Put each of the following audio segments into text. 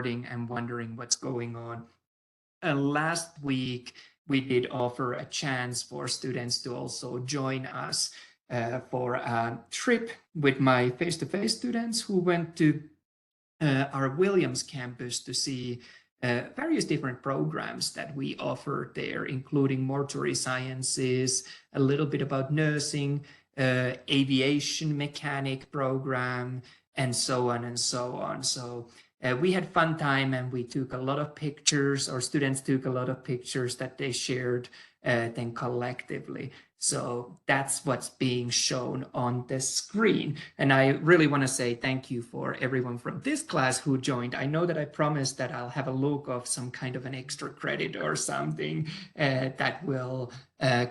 recording and wondering what's going on, last week we did offer a chance for students to also join us for a trip with my face-to-face students who went to our Williams campus to see various different programs that we offer there, including mortuary sciences, a little bit about nursing, aviation mechanic program, and so on and so on. So we had fun time, and we took a lot of pictures, or students took a lot of pictures that they shared then collectively. So that's what's being shown on the screen. And I really want to say thank you for everyone from this class who joined. I know that I promised that I'll have a look of some kind of an extra credit or something that will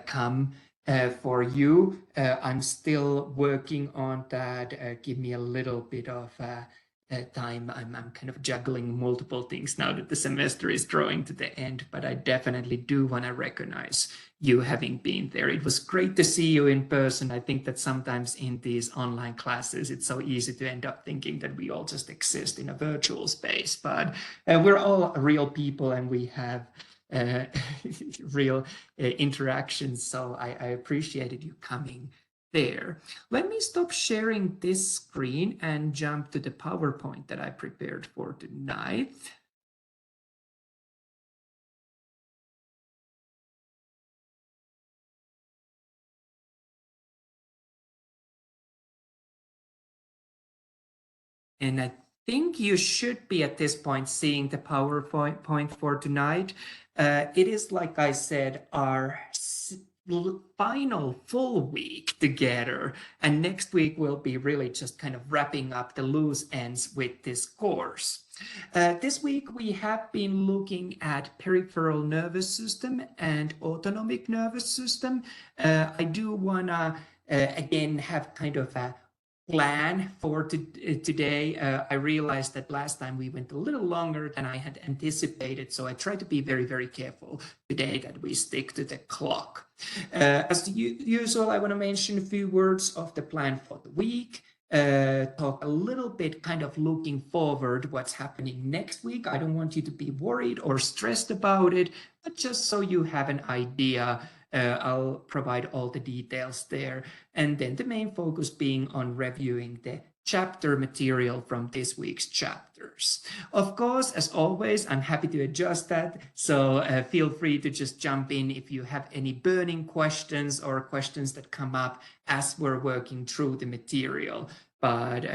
come for you. I'm still working on that. Give me a little bit of time. I'm kind of juggling multiple things now that the semester is drawing to the end, but I definitely do want to recognize you having been there. It was great to see you in person. I think that sometimes in these online classes, it's so easy to end up thinking that we all just exist in a virtual space, but we're all real people and we have real interactions. So I appreciated you coming there. Let me stop sharing this screen and jump to the PowerPoint that I prepared for tonight. And I think you should be at this point seeing the PowerPoint for tonight. It is, like I said, our final full week together, and next week we'll be really just kind of wrapping up the loose ends with this course. This week we have been looking at peripheral nervous system and autonomic nervous system. I do want to again have kind of a plan for today. I realized that last time we went a little longer than I had anticipated, so I try to be very, very careful today that we stick to the clock. As usual, I want to mention a few words of the plan for the week. Talk a little bit kind of looking forward what's happening next week. I don't want you to be worried or stressed about it, but just so you have an idea. I'll provide all the details there. And then the main focus being on reviewing the chapter material from this week's chapters. Of course, as always, I'm happy to adjust that. So feel free to just jump in if you have any burning questions or questions that come up as we're working through the material. But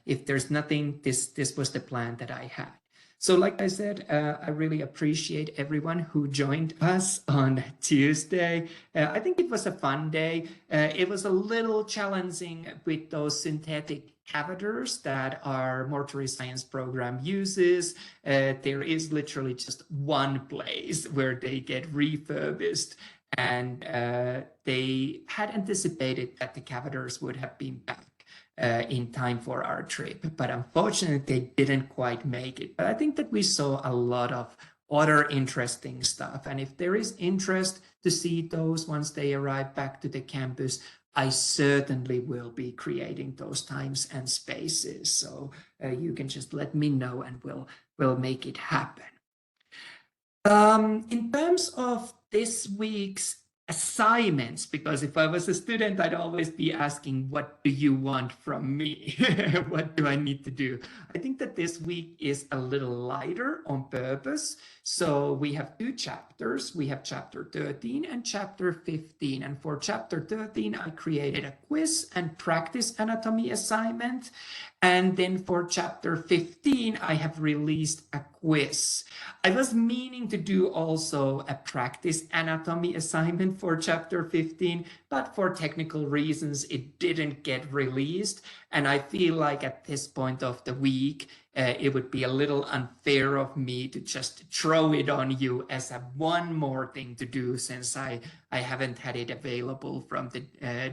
if there's nothing, this was the plan that I had. So like I said, I really appreciate everyone who joined us on Tuesday. I think it was a fun day. It was a little challenging with those synthetic catheters that our mortuary science program uses. There is literally just one place where they get refurbished, and they had anticipated that the catheters would have been back in time for our trip, but unfortunately they didn't quite make it. But I think that we saw a lot of other interesting stuff, and if there is interest to see those once they arrive back to the campus, I certainly will be creating those times and spaces. So you can just let me know and we'll make it happen. In terms of this week's assignments, because if I was a student, I'd always be asking, what do you want from me? What do I need to do? I think that this week is a little lighter on purpose. So we have two chapters. We have chapter 13 and chapter 15. And for chapter 13, I created a quiz and practice anatomy assignment. And then for chapter 15, I have released a quiz. I was meaning to do also a practice anatomy assignment for chapter 15, but for technical reasons, it didn't get released. And I feel like at this point of the week, it would be a little unfair of me to just throw it on you as a one more thing to do, since I haven't had it available from the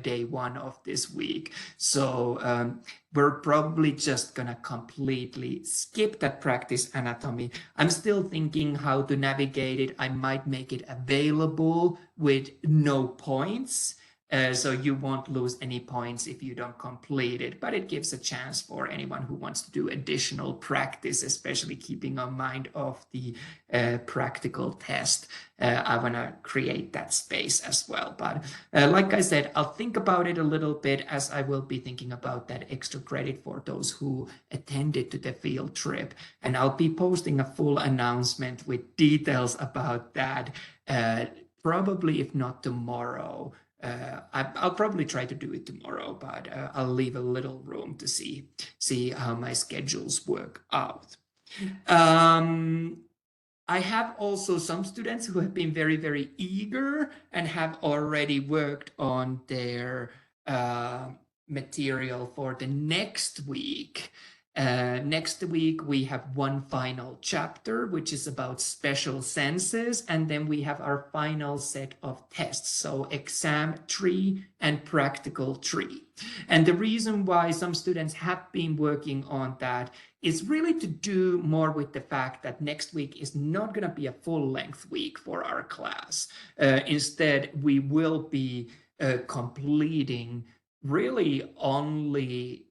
day one of this week. So we're probably just gonna completely skip that practice anatomy. I'm still thinking how to navigate it. I might make it available with no points. So you won't lose any points if you don't complete it, but it gives a chance for anyone who wants to do additional practice, especially keeping in mind of the practical test. I want to create that space as well. But like I said, I'll think about it a little bit, as I will be thinking about that extra credit for those who attended to the field trip. And I'll be posting a full announcement with details about that, probably if not tomorrow. I'll probably try to do it tomorrow, but I'll leave a little room to see how my schedules work out. I have also some students who have been very, very eager and have already worked on their material for the next week. Next week, we have one final chapter, which is about special senses, and then we have our final set of tests, so exam 3 and practical 3. And the reason why some students have been working on that is really to do more with the fact that next week is not going to be a full-length week for our class. Instead, we will be completing really only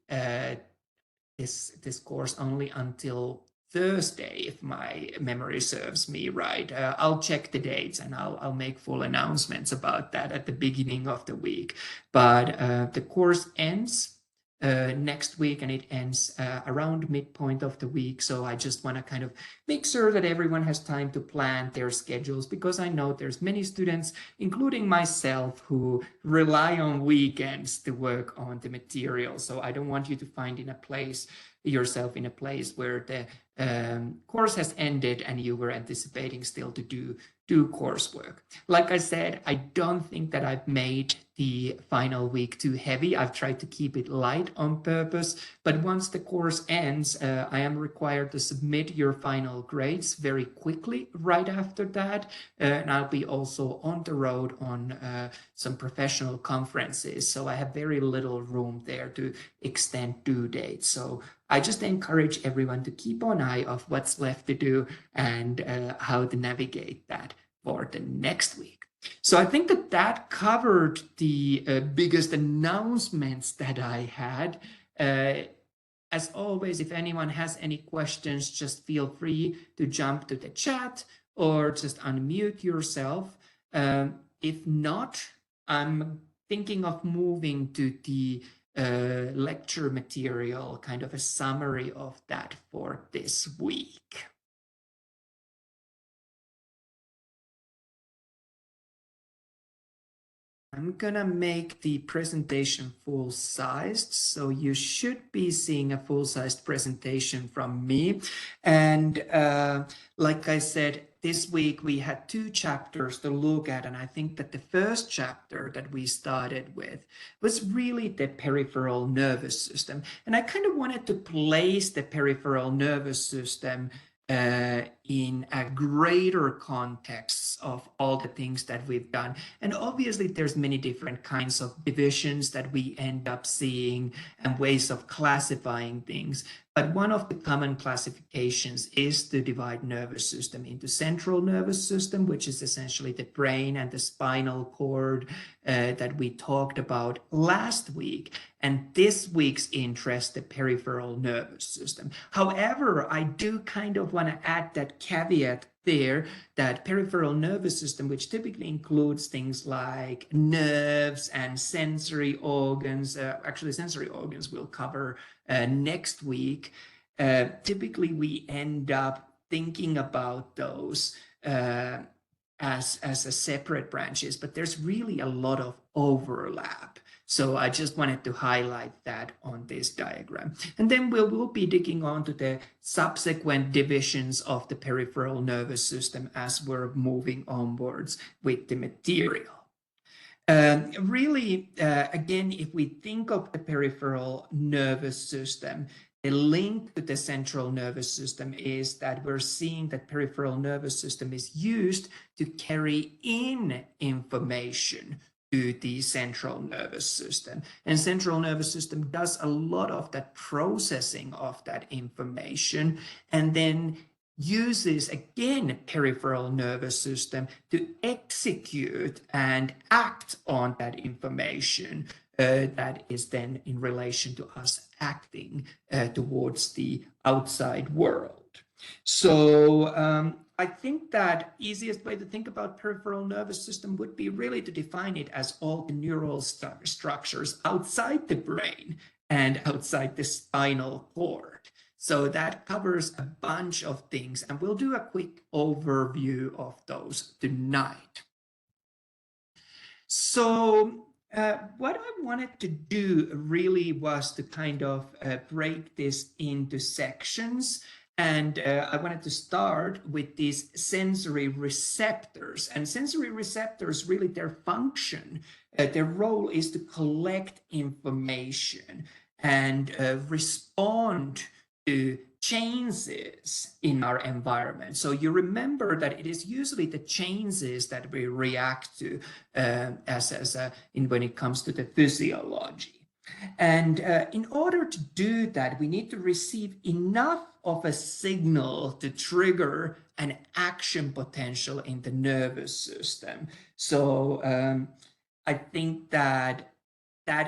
this course only until Thursday, if my memory serves me right. I'll check the dates and I'll make full announcements about that at the beginning of the week. But the course ends next week, and it ends around midpoint of the week. So I just want to kind of make sure that everyone has time to plan their schedules, because I know there's many students, including myself, who rely on weekends to work on the material. So I don't want you to find yourself in a place where the course has ended and you were anticipating still to do coursework. Like I said, I don't think that I've made the final week too heavy. I've tried to keep it light on purpose, but once the course ends, I am required to submit your final grades very quickly right after that. And I'll be also on the road on some professional conferences, so I have very little room there to extend due dates. So I just encourage everyone to keep an eye of what's left to do and how to navigate that for the next week. So I think that covered the biggest announcements that I had. As always, if anyone has any questions, just feel free to jump to the chat or just unmute yourself. If not, I'm thinking of moving to the lecture material, kind of a summary of that for this week. I'm gonna make the presentation full-sized, so you should be seeing a full-sized presentation from me. And like I said, this week we had 2 chapters to look at, and I think that the first chapter that we started with was really the peripheral nervous system. And I kind of wanted to place the peripheral nervous system in a greater context of all the things that we've done. And obviously there's many different kinds of divisions that we end up seeing and ways of classifying things. But one of the common classifications is to divide nervous system into central nervous system, which is essentially the brain and the spinal cord that we talked about last week. And this week's interest, the peripheral nervous system. However, I do kind of want to add that caveat there, that peripheral nervous system, which typically includes things like nerves and sensory organs, actually sensory organs we'll cover next week. Typically we end up thinking about those as a separate branches, but there's really a lot of overlap. So I just wanted to highlight that on this diagram. And then we'll be digging on to the subsequent divisions of the peripheral nervous system as we're moving onwards with the material. Really, again, if we think of the peripheral nervous system, the link to the central nervous system is that we're seeing that peripheral nervous system is used to carry in information to the central nervous system. And central nervous system does a lot of that processing of that information. And then uses again peripheral nervous system to execute and act on that information that is then in relation to us acting towards the outside world. So I think that easiest way to think about peripheral nervous system would be really to define it as all the neural structures outside the brain and outside the spinal cord. So that covers a bunch of things, and we'll do a quick overview of those tonight. So what I wanted to do really was to kind of break this into sections. And I wanted to start with these sensory receptors. And sensory receptors, really their function, their role is to collect information and respond to changes in our environment. So you remember that it is usually the changes that we react to when it comes to the physiology. And in order to do that, we need to receive enough of a signal to trigger an action potential in the nervous system. So I think that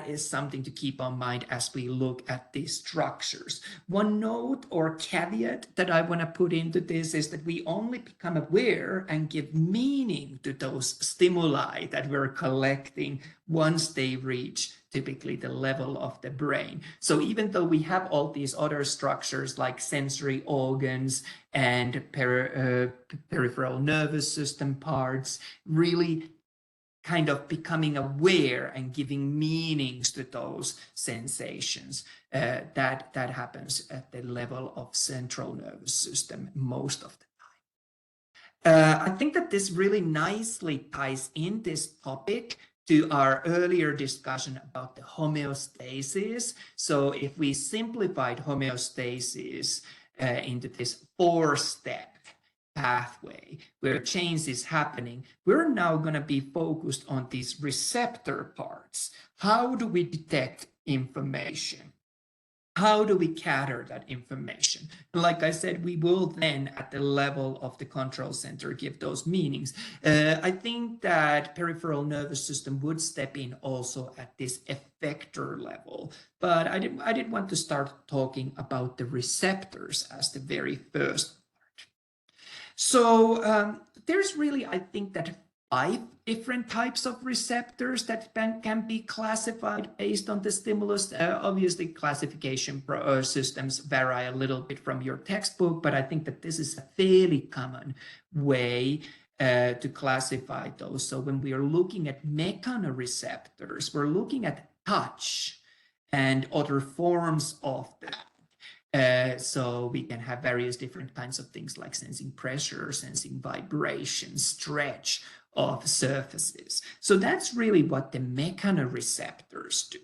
is something to keep in mind as we look at these structures. One note or caveat that I want to put into this is that we only become aware and give meaning to those stimuli that we're collecting once they reach typically the level of the brain. So even though we have all these other structures like sensory organs and peripheral nervous system parts, really kind of becoming aware and giving meanings to those sensations, that happens at the level of central nervous system most of the time. I think that this really nicely ties in this topic to our earlier discussion about the homeostasis. So if we simplified homeostasis into this 4-step pathway where change is happening, we're now going to be focused on these receptor parts. How do we detect information? How do we gather that information? And like I said, we will then at the level of the control center give those meanings. I think that peripheral nervous system would step in also at this effector level, but I did want to start talking about the receptors as the very first. So there's really, I think, that 5 different types of receptors that can be classified based on the stimulus. Obviously, classification systems vary a little bit from your textbook, but I think that this is a fairly common way to classify those. So when we are looking at mechanoreceptors, we're looking at touch and other forms of that. So we can have various different kinds of things like sensing pressure, sensing vibration, stretch of surfaces. So that's really what the mechanoreceptors do.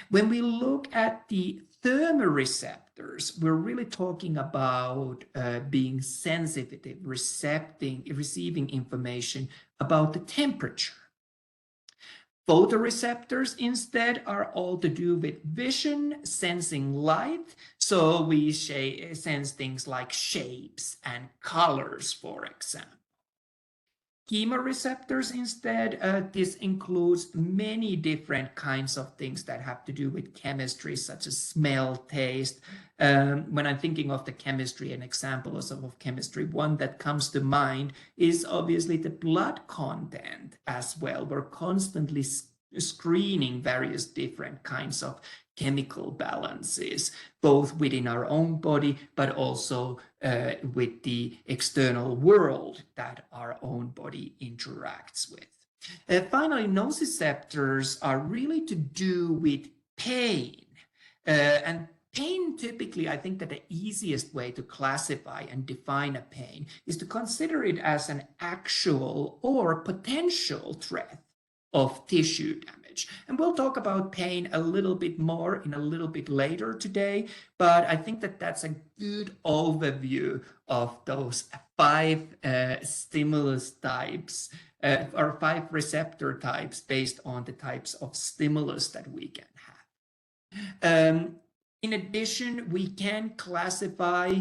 When we look at the thermoreceptors, we're really talking about being sensitive, receiving information about the temperature. Photoreceptors instead are all to do with vision, sensing light. So we sense things like shapes and colors, for example. Chemoreceptors instead, this includes many different kinds of things that have to do with chemistry, such as smell, taste. When I'm thinking of the chemistry, an example of chemistry, one that comes to mind is obviously the blood content as well. We're constantly screening various different kinds of chemical balances, both within our own body, but also with the external world that our own body interacts with. Finally, nociceptors are really to do with pain. And pain, typically, I think that the easiest way to classify and define a pain is to consider it as an actual or potential threat of tissue damage. And we'll talk about pain a little bit more in a little bit later today, but I think that that's a good overview of those 5 stimulus types or 5 receptor types based on the types of stimulus that we can have. In addition, we can classify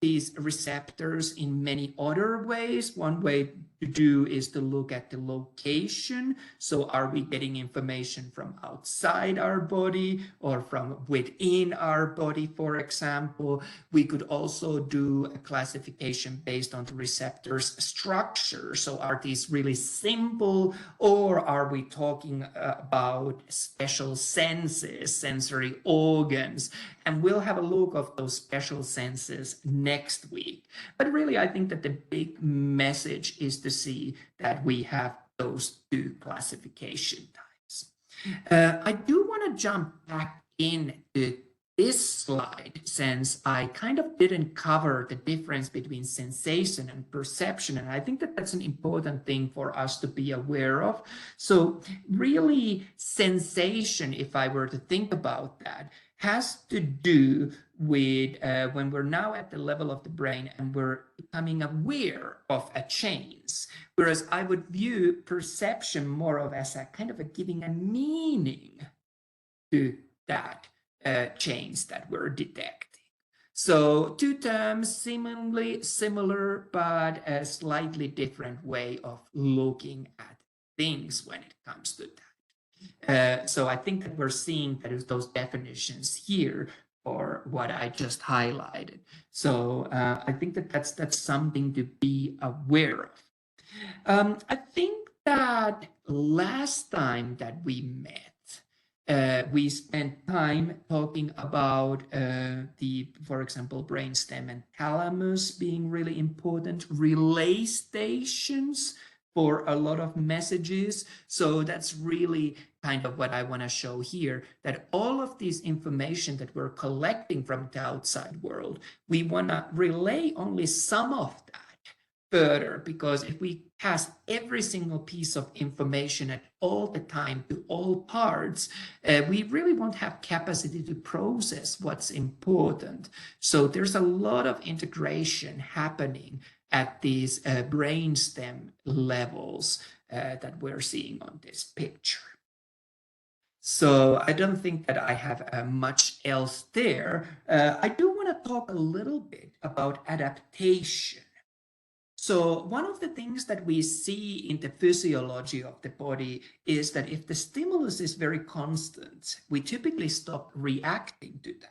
these receptors in many other ways. One way to do is to look at the location. So are we getting information from outside our body or from within our body, for example? We could also do a classification based on the receptor's structure. So are these really simple, or are we talking about special senses, sensory organs? And we'll have a look of those special senses next week. But really, I think that the big message is to see that we have those two classification types. I do want to jump back into this slide, since I kind of didn't cover the difference between sensation and perception. And I think that that's an important thing for us to be aware of. So really, sensation, if I were to think about that, has to do with when we're now at the level of the brain and we're becoming aware of a change. Whereas I would view perception more of as a kind of a giving a meaning to that change that we're detecting. So two terms seemingly similar, but a slightly different way of looking at things when it comes to that. So I think that we're seeing that those definitions here for what I just highlighted. So I think that that's something to be aware of. I think that last time that we met, we spent time talking about for example, brainstem and thalamus being really important, relay stations for a lot of messages. So that's really kind of what I want to show here, that all of this information that we're collecting from the outside world, we want to relay only some of that further, because if we pass every single piece of information at all the time to all parts, we really won't have capacity to process what's important. So there's a lot of integration happening at these brainstem levels that we're seeing on this picture. So I don't think that I have much else there. I do want to talk a little bit about adaptation. So one of the things that we see in the physiology of the body is that if the stimulus is very constant, we typically stop reacting to that.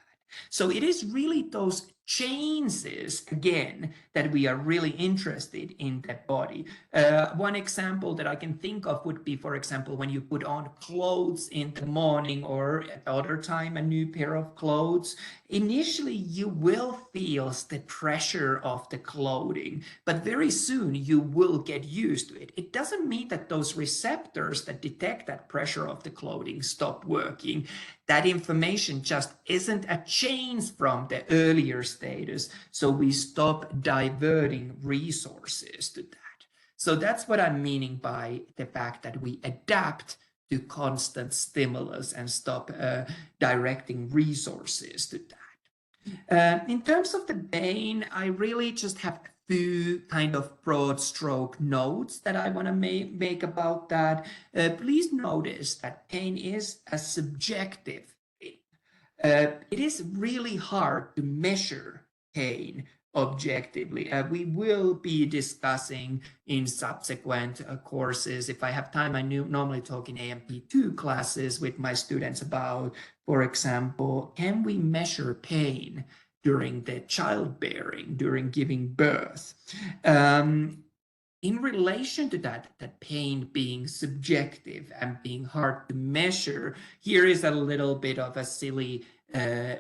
So it is really those changes, again, that we are really interested in the body. One example that I can think of would be, for example, when you put on clothes in the morning or at other time, a new pair of clothes. Initially, you will feel the pressure of the clothing, but very soon you will get used to it. It doesn't mean that those receptors that detect that pressure of the clothing stop working. That information just isn't a change from the earlier status, so we stop diverting resources to that. So that's what I'm meaning by the fact that we adapt to constant stimulus and stop directing resources to that. In terms of the brain, I really just have a few kind of broad stroke notes that I want to make about that. Please notice that pain is a subjective thing. It is really hard to measure pain objectively. We will be discussing in subsequent courses. If I have time, I normally talk in AMP2 classes with my students about, for example, can we measure pain during the childbearing, during giving birth? In relation to that pain being subjective and being hard to measure, here is a little bit of a silly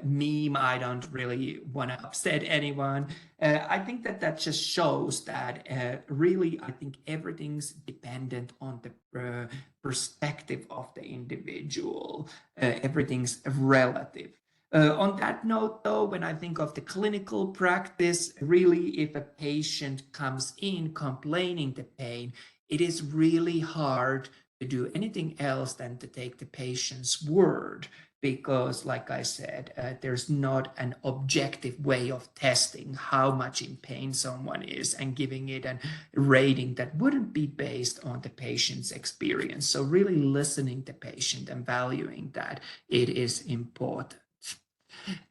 meme. I don't really want to upset anyone. I think that just shows that really, I think everything's dependent on the perspective of the individual. Everything's relative. On that note, though, when I think of the clinical practice, really, if a patient comes in complaining the pain, it is really hard to do anything else than to take the patient's word, because, like I said, there's not an objective way of testing how much in pain someone is and giving it a rating that wouldn't be based on the patient's experience. So really listening to the patient and valuing that, it is important.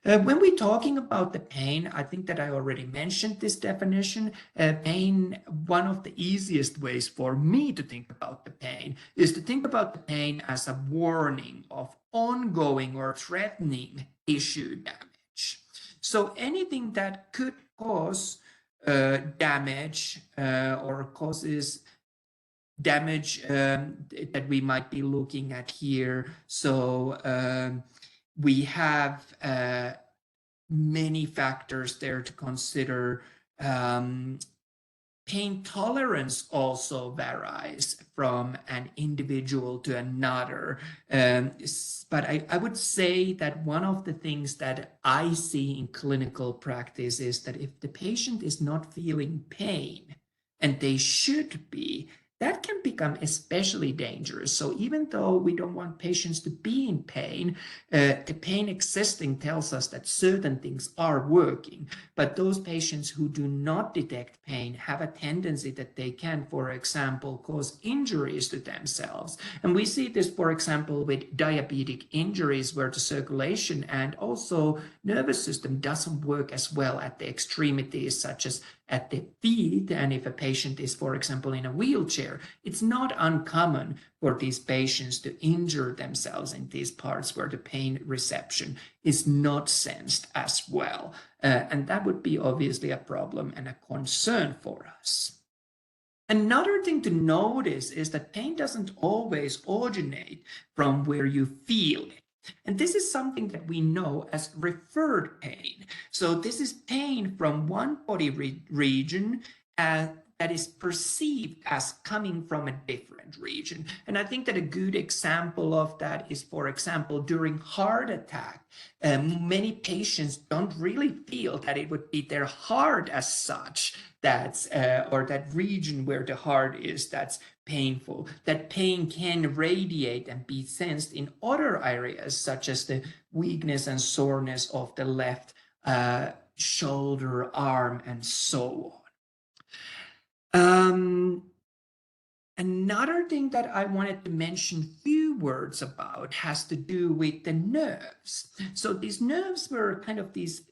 When we're talking about the pain, I think that I already mentioned this definition. Pain, one of the easiest ways for me to think about the pain is to think about the pain as a warning of ongoing or threatening tissue damage. So anything that could cause damage or causes damage that we might be looking at here. So we have many factors there to consider. Pain tolerance also varies from an individual to another. But I would say that one of the things that I see in clinical practice is that if the patient is not feeling pain, and they should be, that can become especially dangerous. So even though we don't want patients to be in pain, the pain existing tells us that certain things are working. But those patients who do not detect pain have a tendency that they can, for example, cause injuries to themselves. And we see this, for example, with diabetic injuries where the circulation and also nervous system doesn't work as well at the extremities, such as at the feet. And if a patient is, for example, in a wheelchair, it's not uncommon for these patients to injure themselves in these parts where the pain reception is not sensed as well. And that would be obviously a problem and a concern for us. Another thing to notice is that pain doesn't always originate from where you feel it. And this is something that we know as referred pain. So this is pain from one body region that is perceived as coming from a different region. And I think that a good example of that is, for example, during heart attack, many patients don't really feel that it would be their heart as such that's or that region where the heart is that's painful. That pain can radiate and be sensed in other areas, such as the weakness and soreness of the left shoulder, arm, and so on. Another thing that I wanted to mention few words about has to do with the nerves. So these nerves were kind of these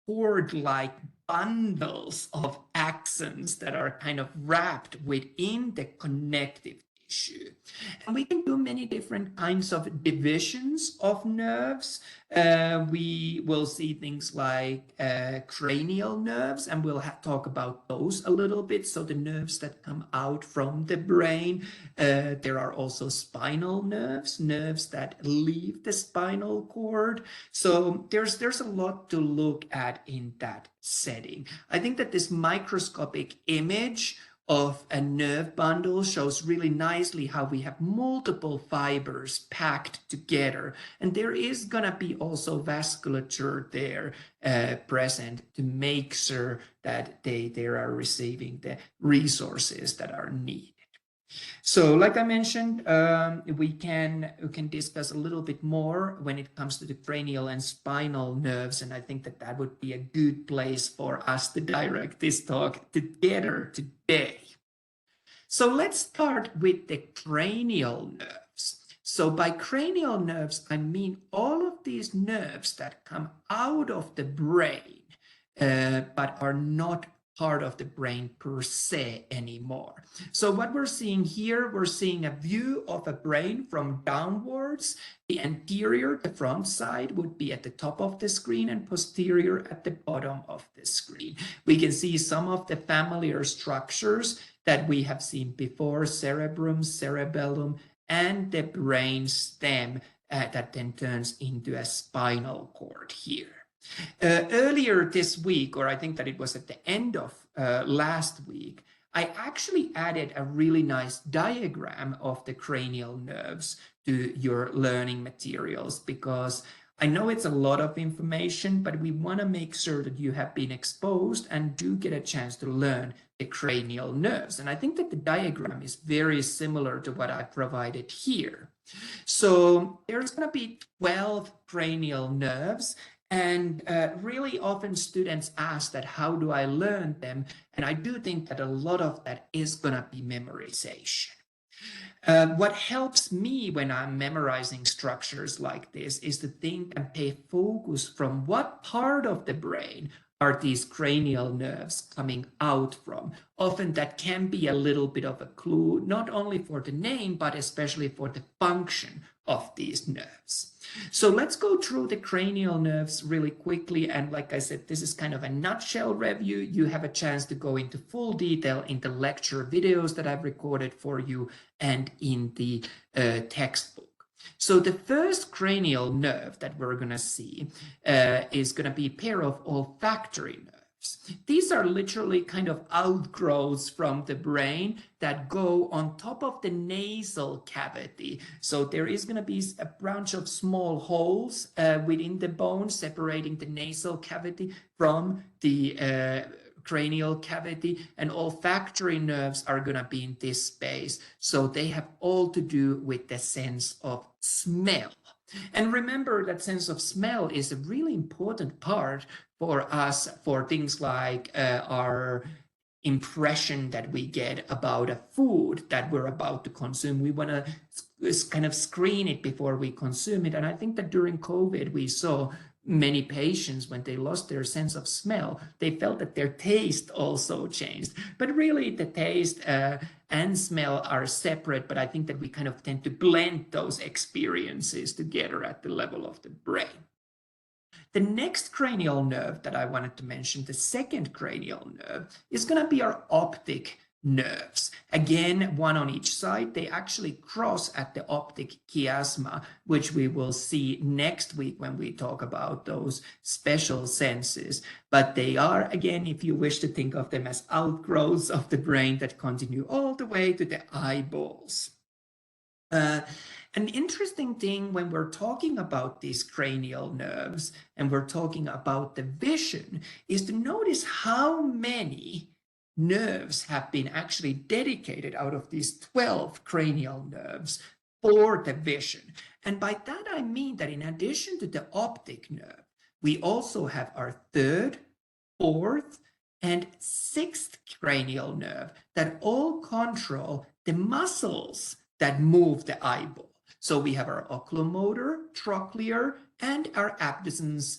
cord-like bundles of axons that are kind of wrapped within the connective tissue. And we can do many different kinds of divisions of nerves. We will see things like cranial nerves, and we'll talk about those a little bit. So the nerves that come out from the brain. There are also spinal nerves, nerves that leave the spinal cord. So there's a lot to look at in that setting. I think that this microscopic image of a nerve bundle shows really nicely how we have multiple fibers packed together, and there is going to be also vasculature there present to make sure that they are receiving the resources that are needed. So like I mentioned, we can discuss a little bit more when it comes to the cranial and spinal nerves, and I think that that would be a good place for us to direct this talk together today. So let's start with the cranial nerves. So by cranial nerves, I mean all of these nerves that come out of the brain, but are not part of the brain per se anymore. So what we're seeing here, we're seeing a view of a brain from downwards. The anterior, the front side, would be at the top of the screen and posterior at the bottom of the screen. We can see some of the familiar structures that we have seen before: cerebrum, cerebellum, and the brain stem that then turns into a spinal cord here. Earlier this week, or I think that it was at the end of last week, I actually added a really nice diagram of the cranial nerves to your learning materials, because I know it's a lot of information, but we want to make sure that you have been exposed and do get a chance to learn the cranial nerves. And I think that the diagram is very similar to what I provided here. So there's going to be 12 cranial nerves. And really often students ask that, how do I learn them? And I do think that a lot of that is going to be memorization. What helps me when I'm memorizing structures like this is to think and pay focus from what part of the brain are these cranial nerves coming out from. Often that can be a little bit of a clue, not only for the name, but especially for the function of these nerves. So let's go through the cranial nerves really quickly. And like I said, this is kind of a nutshell review. You have a chance to go into full detail in the lecture videos that I've recorded for you and in the textbook. So the first cranial nerve that we're going to see is going to be a pair of olfactory nerves. These are literally kind of outgrowths from the brain that go on top of the nasal cavity. So there is going to be a bunch of small holes within the bone separating the nasal cavity from the cranial cavity, and olfactory nerves are going to be in this space. So they have all to do with the sense of smell. And remember that sense of smell is a really important part for us for things like our impression that we get about a food that we're about to consume. We want to kind of screen it before we consume it. And I think that during COVID, we saw many patients, when they lost their sense of smell, they felt that their taste also changed. But really, the taste and smell are separate, but I think that we kind of tend to blend those experiences together at the level of the brain. The next cranial nerve that I wanted to mention, the second cranial nerve, is going to be our optic nerves. Again, one on each side. They actually cross at the optic chiasma, which we will see next week when we talk about those special senses. But they are, again, if you wish to think of them as outgrowths of the brain that continue all the way to the eyeballs. An interesting thing when we're talking about these cranial nerves and we're talking about the vision is to notice how many nerves have been actually dedicated out of these 12 cranial nerves for the vision. And by that, I mean that in addition to the optic nerve, we also have our third, fourth, and sixth cranial nerve that all control the muscles that move the eyeball. So we have our oculomotor, trochlear, and our abducens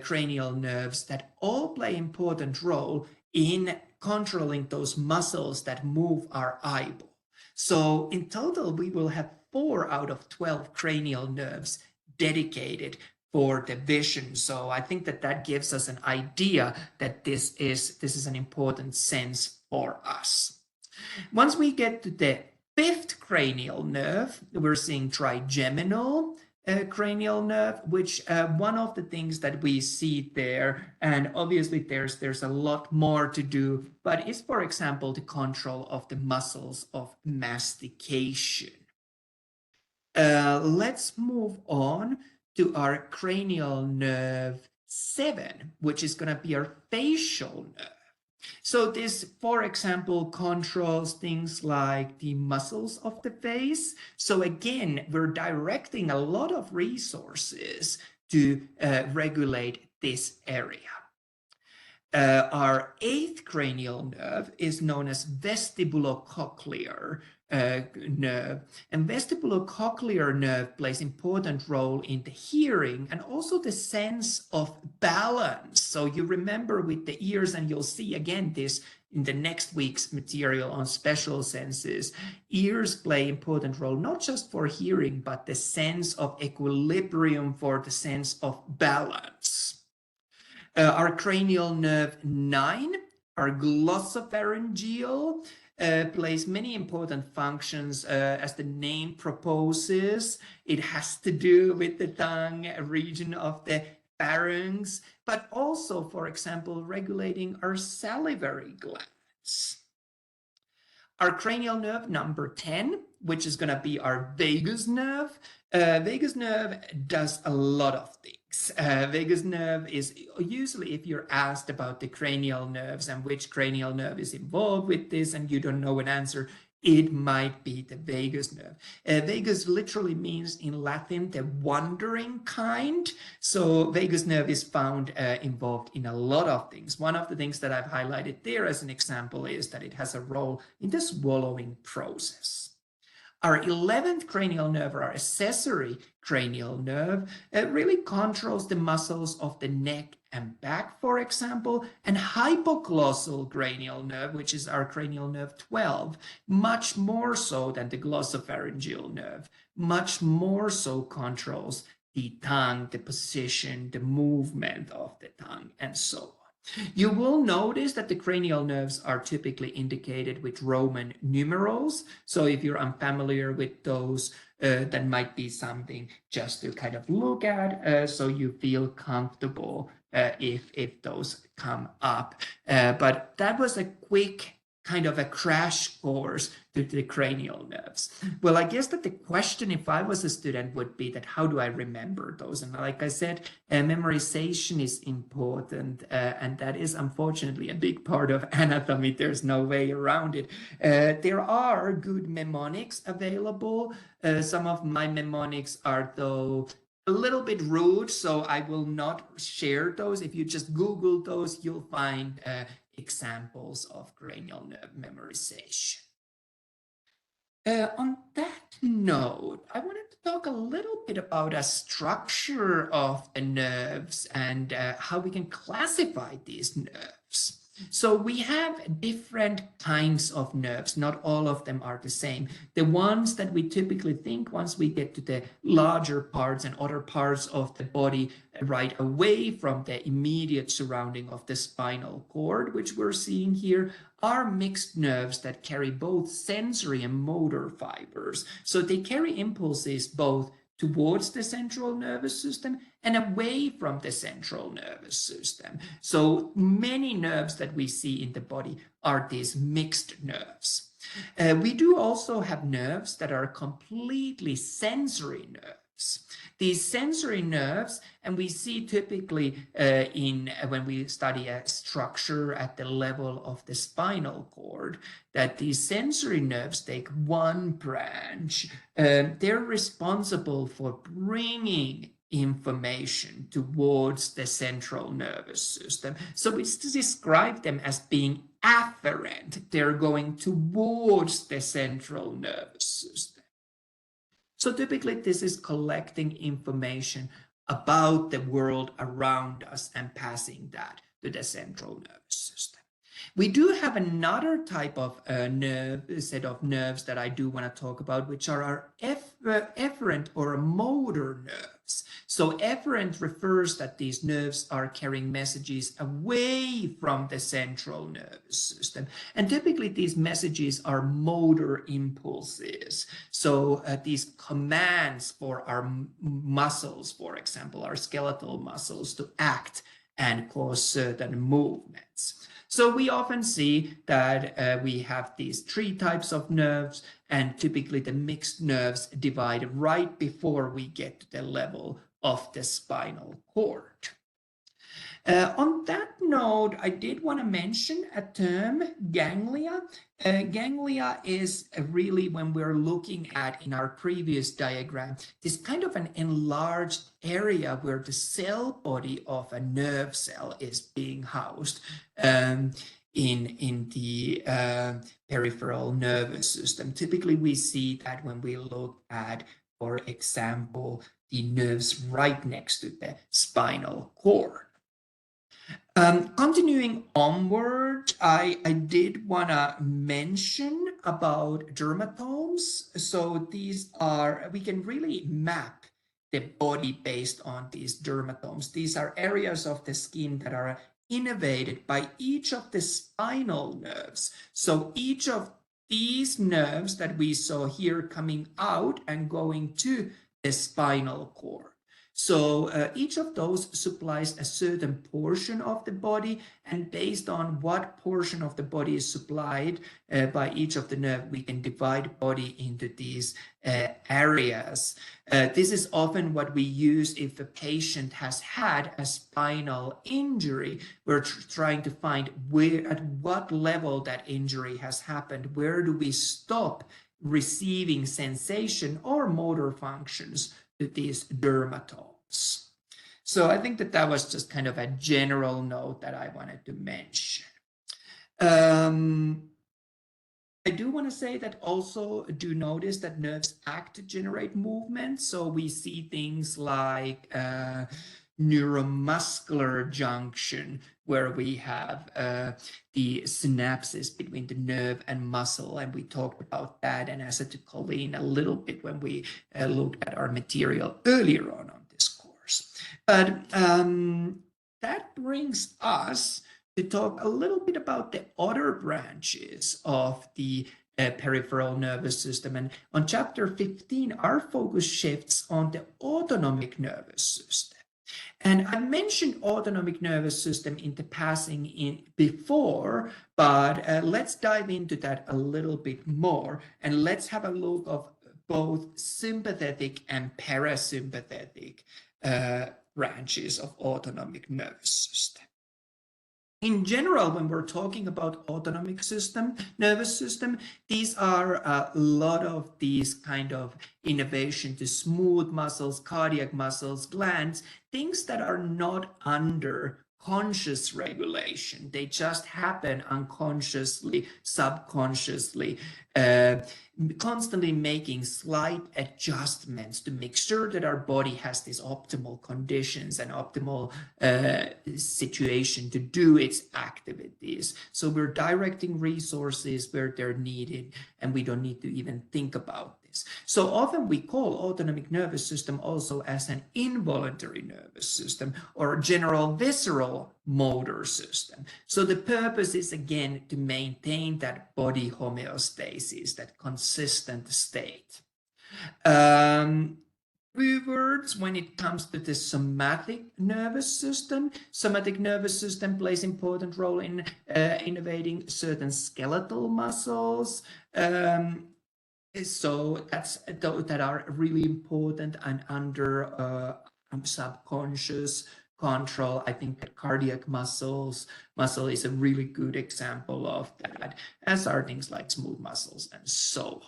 cranial nerves that all play an important role in controlling those muscles that move our eyeball. So in total, we will have 4 out of 12 cranial nerves dedicated for the vision. So I think that that gives us an idea that this is an important sense for us. Once we get to the fifth cranial nerve, we're seeing trigeminal cranial nerve, which one of the things that we see there, and obviously there's a lot more to do, but is, for example, the control of the muscles of mastication. Let's move on to our cranial nerve 7, which is going to be our facial nerve. So this, for example, controls things like the muscles of the face. So again, we're directing a lot of resources to regulate this area. Our 8th cranial nerve is known as vestibulocochlear nerve, and vestibulocochlear nerve plays important role in the hearing and also the sense of balance. So you remember with the ears, and you'll see again this in the next week's material on special senses. Ears play important role not just for hearing, but the sense of equilibrium, for the sense of balance. Our cranial nerve 9, our glossopharyngeal, plays many important functions as the name proposes. It has to do with the tongue, a region of the pharynx, but also, for example, regulating our salivary glands. Our cranial nerve number 10, which is going to be our vagus nerve. Vagus nerve does a lot of things. Vagus nerve is usually, if you're asked about the cranial nerves and which cranial nerve is involved with this and you don't know an answer, it might be the vagus nerve. Vagus literally means in Latin the wandering kind. So vagus nerve is found involved in a lot of things. One of the things that I've highlighted there as an example is that it has a role in the swallowing process. Our 11th cranial nerve, our accessory cranial nerve, really controls the muscles of the neck and back, for example, and hypoglossal cranial nerve, which is our cranial nerve 12, much more so than the glossopharyngeal nerve, much more so controls the tongue, the position, the movement of the tongue, and so on. You will notice that the cranial nerves are typically indicated with Roman numerals. So if you're unfamiliar with those, that might be something just to kind of look at, so you feel comfortable if those come up. But that was a quick kind of a crash course to the cranial nerves. Well, I guess that the question, if I was a student, would be that how do I remember those? And like I said, memorization is important, and that is unfortunately a big part of anatomy. There's no way around it. There are good mnemonics available. Some of my mnemonics are, though, a little bit rude, so I will not share those. If you just Google those, you'll find examples of cranial nerve memorization. On that note, I wanted to talk a little bit about a structure of the nerves and how we can classify these nerves. So we have different kinds of nerves. Not all of them are the same. The ones that we typically think once we get to the larger parts and other parts of the body right away from the immediate surrounding of the spinal cord, which we're seeing here, are mixed nerves that carry both sensory and motor fibers. So they carry impulses both towards the central nervous system and away from the central nervous system. So many nerves that we see in the body are these mixed nerves. We do also have nerves that are completely sensory nerves. These sensory nerves, and we see typically when we study a structure at the level of the spinal cord, that these sensory nerves take one branch. They're responsible for bringing information towards the central nervous system. So we describe them as being afferent. They're going towards the central nervous system. So typically this is collecting information about the world around us and passing that to the central nervous system. We do have another type of set of nerves that I do want to talk about, which are our efferent or motor nerves. So efferent refers that these nerves are carrying messages away from the central nervous system. And typically these messages are motor impulses. So these commands for our muscles, for example, our skeletal muscles to act and cause certain movements. So we often see that we have these three types of nerves, and typically the mixed nerves divide right before we get to the level of the spinal cord. On that note, I did want to mention a term, ganglia. Ganglia is really, when we're looking at in our previous diagram, this kind of an enlarged area where the cell body of a nerve cell is being housed in the peripheral nervous system. Typically, we see that when we look at, for example, the nerves right next to the spinal cord. Continuing onward, I did want to mention about dermatomes. So these are, we can really map the body based on these dermatomes. These are areas of the skin that are innervated by each of the spinal nerves. So each of these nerves that we saw here coming out and going to the spinal cord. So each of those supplies a certain portion of the body, and based on what portion of the body is supplied by each of the nerves, we can divide body into these areas. This is often what we use if a patient has had a spinal injury. We're trying to find where, at what level that injury has happened. Where do we stop receiving sensation or motor functions to these dermatomes? So I think that was just kind of a general note that I wanted to mention. I I do want to say that also do notice that nerves act to generate movement. So we see things like neuromuscular junction, where we have the synapses between the nerve and muscle. And we talked about that and acetylcholine a little bit when we looked at our material earlier on this course. But that brings us to talk a little bit about the other branches of the peripheral nervous system. And on chapter 15, our focus shifts on the autonomic nervous system. And I mentioned autonomic nervous system in the passing before, but let's dive into that a little bit more. And let's have a look of both sympathetic and parasympathetic branches of autonomic nervous system. In general, when we're talking about autonomic system, nervous system, these are a lot of these kind of innervation to smooth muscles, cardiac muscles, glands, things that are not under conscious regulation. They just happen unconsciously, subconsciously, constantly making slight adjustments to make sure that our body has these optimal conditions and optimal situation to do its activities. So we're directing resources where they're needed, and we don't need to even think about this. So often we call autonomic nervous system also as an involuntary nervous system or general visceral motor system. So the purpose is again to maintain that body homeostasis, that consistent state. Few words when it comes to the somatic nervous system. Somatic nervous system plays important role in innervating certain skeletal muscles. So that are really important and under subconscious control. I think that cardiac muscle is a really good example of that, as are things like smooth muscles and so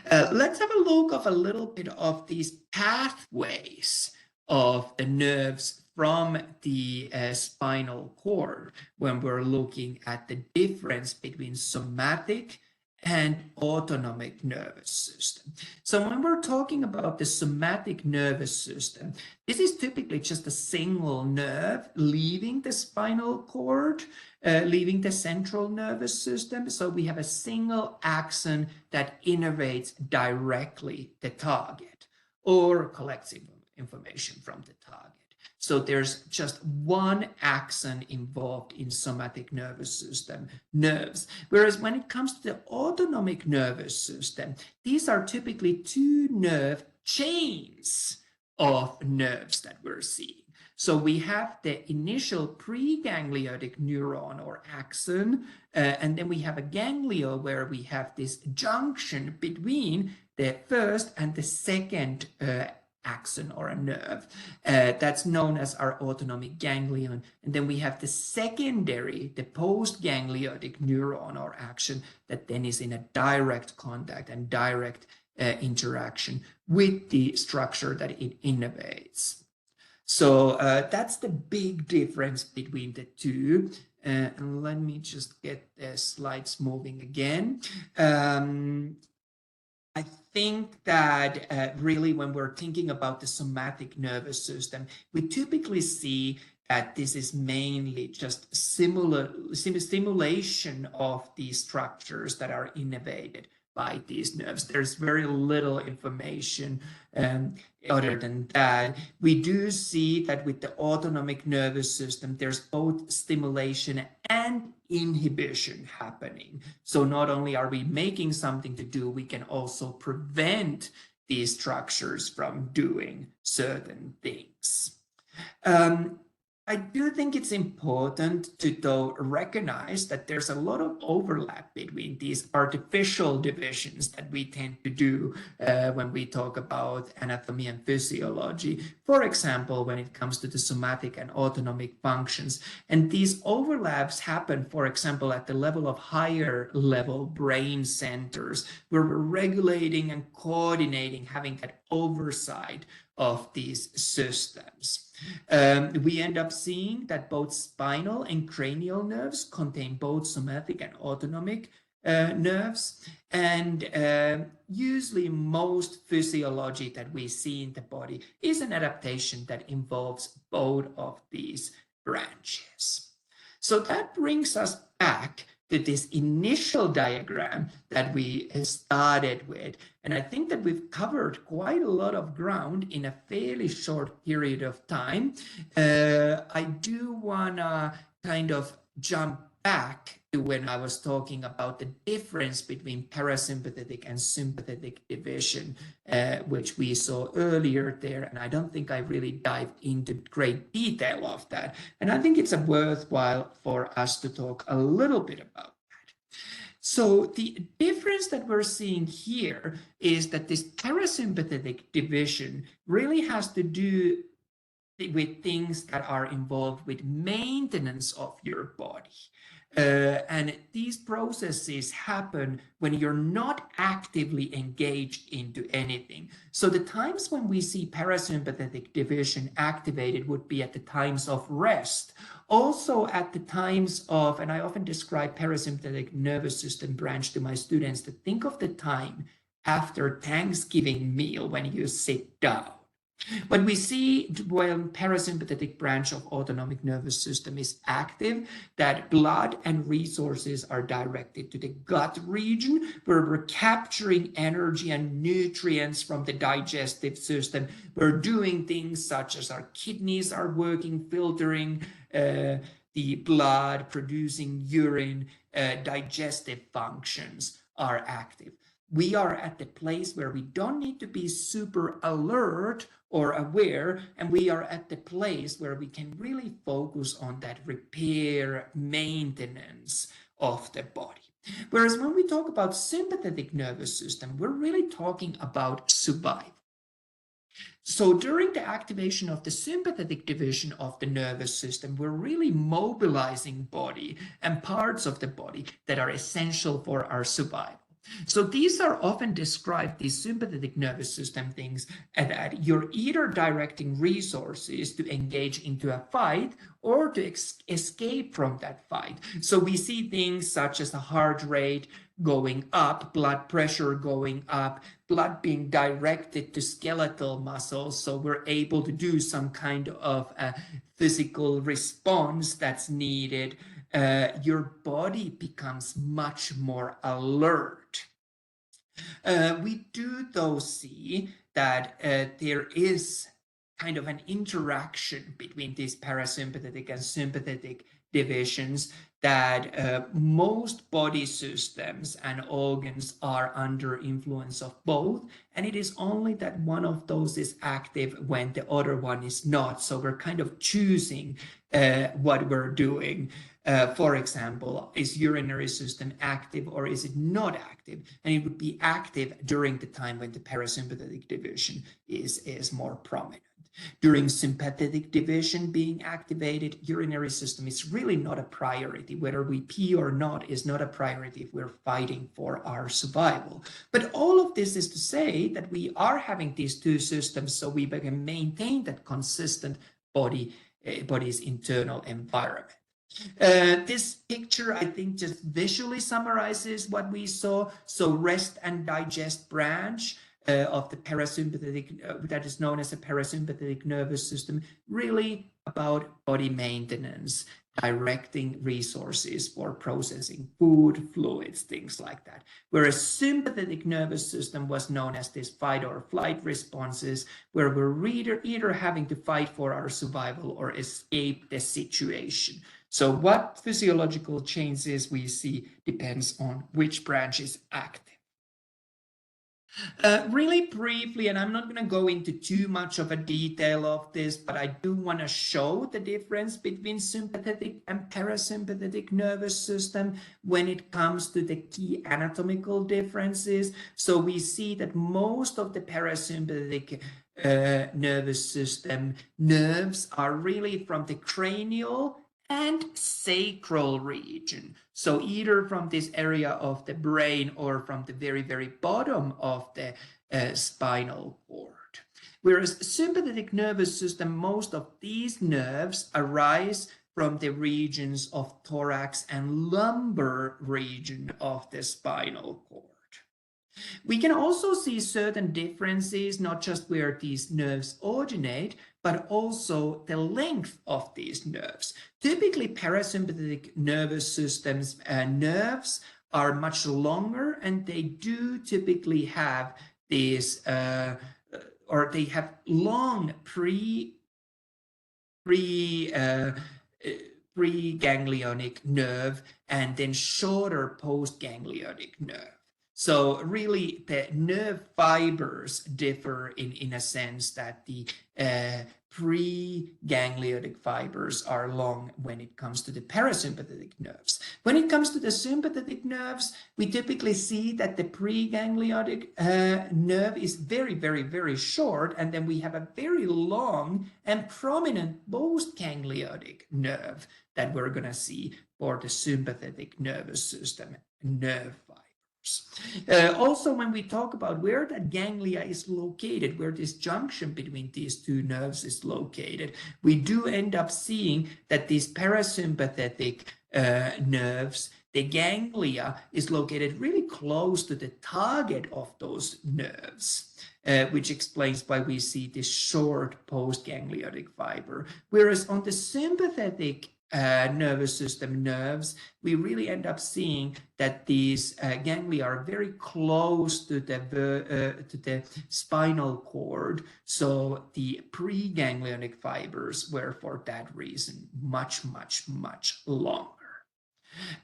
on. Let's have a look of a little bit of these pathways of the nerves from the spinal cord when we're looking at the difference between somatic and autonomic nervous system. So when we're talking about the somatic nervous system, this is typically just a single nerve leaving the spinal cord, leaving the central nervous system. So we have a single axon that innervates directly the target or collects information from the target. So there's just one axon involved in somatic nervous system nerves. Whereas when it comes to the autonomic nervous system, these are typically two nerve chains of nerves that we're seeing. So we have the initial pregangliotic neuron or axon, and then we have a ganglia where we have this junction between the first and the second axon or a nerve. That's known as our autonomic ganglion. And then we have the secondary, the postgangliotic neuron or axon that then is in a direct contact and direct interaction with the structure that it innervates. So that's the big difference between the two. And let me just get the slides moving again. I think that really when we're thinking about the somatic nervous system, we typically see that this is mainly just stimulation of these structures that are innervated by these nerves. There's very little information other than that. We do see that with the autonomic nervous system, there's both stimulation and inhibition happening. So not only are we making something to do, we can also prevent these structures from doing certain things. I do think it's important to though recognize that there's a lot of overlap between these artificial divisions that we tend to do when we talk about anatomy and physiology. For example, when it comes to the somatic and autonomic functions. And these overlaps happen, for example, at the level of higher level brain centers, where we're regulating and coordinating, having that oversight of these systems. We end up seeing that both spinal and cranial nerves contain both somatic and autonomic nerves, and usually most physiology that we see in the body is an adaptation that involves both of these branches. So that brings us back to this initial diagram that we started with. And I think that we've covered quite a lot of ground in a fairly short period of time. I do want to kind of jump back to when I was talking about the difference between parasympathetic and sympathetic division, which we saw earlier there. And I don't think I really dived into great detail of that. And I think it's worthwhile for us to talk a little bit about that. So the difference that we're seeing here is that this parasympathetic division really has to do with things that are involved with maintenance of your body. And these processes happen when you're not actively engaged into anything. So the times when we see parasympathetic division activated would be at the times of rest, also at the times of, and I often describe parasympathetic nervous system branch to my students, to think of the time after Thanksgiving meal when you sit down. But we see when parasympathetic branch of autonomic nervous system is active, that blood and resources are directed to the gut region, where we're capturing energy and nutrients from the digestive system. We're doing things such as our kidneys are working, filtering the blood, producing urine, digestive functions are active. We are at the place where we don't need to be super alert or aware, and we are at the place where we can really focus on that repair, maintenance of the body. Whereas when we talk about sympathetic nervous system, we're really talking about survival. So during the activation of the sympathetic division of the nervous system, we're really mobilizing body and parts of the body that are essential for our survival. So these are often described, these sympathetic nervous system things, that you're either directing resources to engage into a fight or to escape from that fight. So we see things such as the heart rate going up, blood pressure going up, blood being directed to skeletal muscles, so we're able to do some kind of a physical response that's needed. Your body becomes much more alert. We do though see that there is kind of an interaction between these parasympathetic and sympathetic divisions, that most body systems and organs are under influence of both, and it is only that one of those is active when the other one is not. So we're kind of choosing what we're doing. For example, is urinary system active or is it not active? And it would be active during the time when the parasympathetic division is more prominent. During sympathetic division being activated, urinary system is really not a priority. Whether we pee or not is not a priority if we're fighting for our survival. But all of this is to say that we are having these two systems so we can maintain that consistent body's internal environment. This picture, I think, just visually summarizes what we saw. So rest and digest branch of the parasympathetic, that is known as a parasympathetic nervous system, really about body maintenance, directing resources for processing food, fluids, things like that. Whereas sympathetic nervous system was known as this fight or flight responses, where we're either having to fight for our survival or escape the situation. So what physiological changes we see depends on which branch is active. Really briefly, and I'm not going to go into too much of a detail of this, but I do want to show the difference between sympathetic and parasympathetic nervous system when it comes to the key anatomical differences. So we see that most of the parasympathetic nervous system nerves are really from the cranial and sacral region. So either from this area of the brain or from the very, very bottom of the spinal cord. Whereas sympathetic nervous system, most of these nerves arise from the regions of thorax and lumbar region of the spinal cord. We can also see certain differences, not just where these nerves originate, but also the length of these nerves. Typically, parasympathetic nervous systems nerves are much longer, and they do typically have these, or they have long pre-ganglionic nerve and then shorter post-ganglionic nerve. So really the nerve fibers differ in a sense that the pre-ganglionic fibers are long when it comes to the parasympathetic nerves. When it comes to the sympathetic nerves, we typically see that the pre-ganglionic nerve is very, very, very short, and then we have a very long and prominent post-ganglionic nerve that we're going to see for the sympathetic nervous system nerve fibers. Also, when we talk about where that ganglia is located, where this junction between these two nerves is located, we do end up seeing that these parasympathetic nerves, the ganglia is located really close to the target of those nerves. Which explains why we see this short post-ganglionic fiber. Whereas on the sympathetic nervous system nerves, we really end up seeing that these ganglia are very close to the spinal cord. So the pre-ganglionic fibers were, for that reason, much, much, much longer.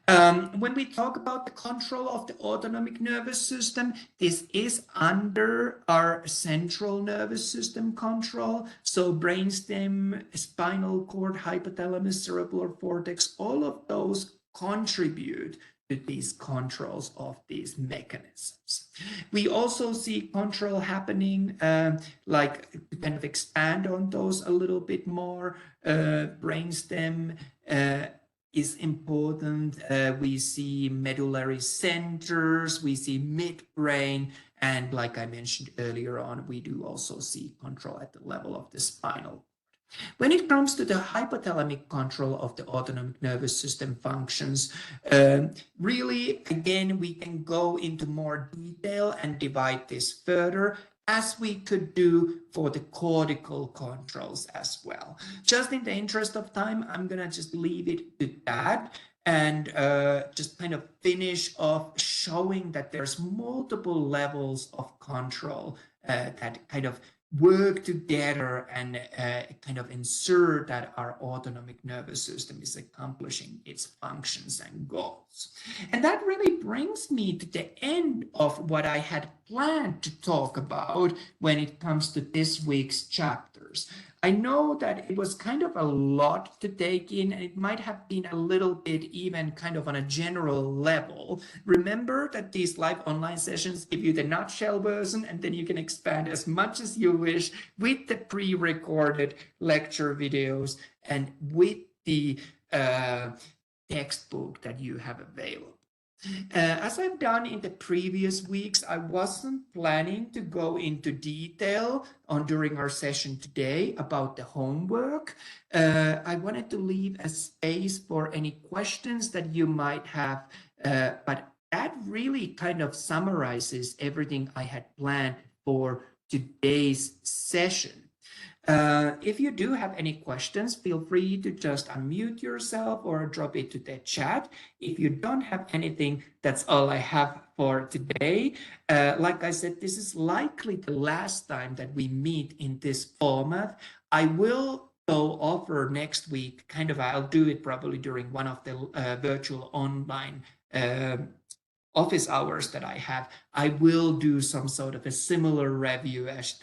When we talk about the control of the autonomic nervous system, this is under our central nervous system control. So brainstem, spinal cord, hypothalamus, cerebellar cortex, all of those contribute to these controls of these mechanisms. We also see control happening, like to kind of expand on those a little bit more. Brainstem is important. We see medullary centers, we see midbrain, and like I mentioned earlier on, we do also see control at the level of the spinal cord. When it comes to the hypothalamic control of the autonomic nervous system functions, really, again, we can go into more detail and divide this further, as we could do for the cortical controls as well. Just in the interest of time, I'm gonna just leave it to that and just kind of finish off showing that there's multiple levels of control that kind of work together and kind of ensure that our autonomic nervous system is accomplishing its functions and goals. And that really brings me to the end of what I had planned to talk about when it comes to this week's chapters. I know that it was kind of a lot to take in, and it might have been a little bit even kind of on a general level. Remember that these live online sessions give you the nutshell version, and then you can expand as much as you wish with the pre-recorded lecture videos and with the textbook that you have available. As I've done in the previous weeks, I wasn't planning to go into detail during our session today about the homework. I wanted to leave a space for any questions that you might have, but that really kind of summarizes everything I had planned for today's session. If you do have any questions, feel free to just unmute yourself or drop it to the chat. If you don't have anything, that's all I have for today. Like I said, this is likely the last time that we meet in this format. I will though offer next week, I'll do it probably during one of the virtual online office hours that I have. I will do some sort of a similar review as that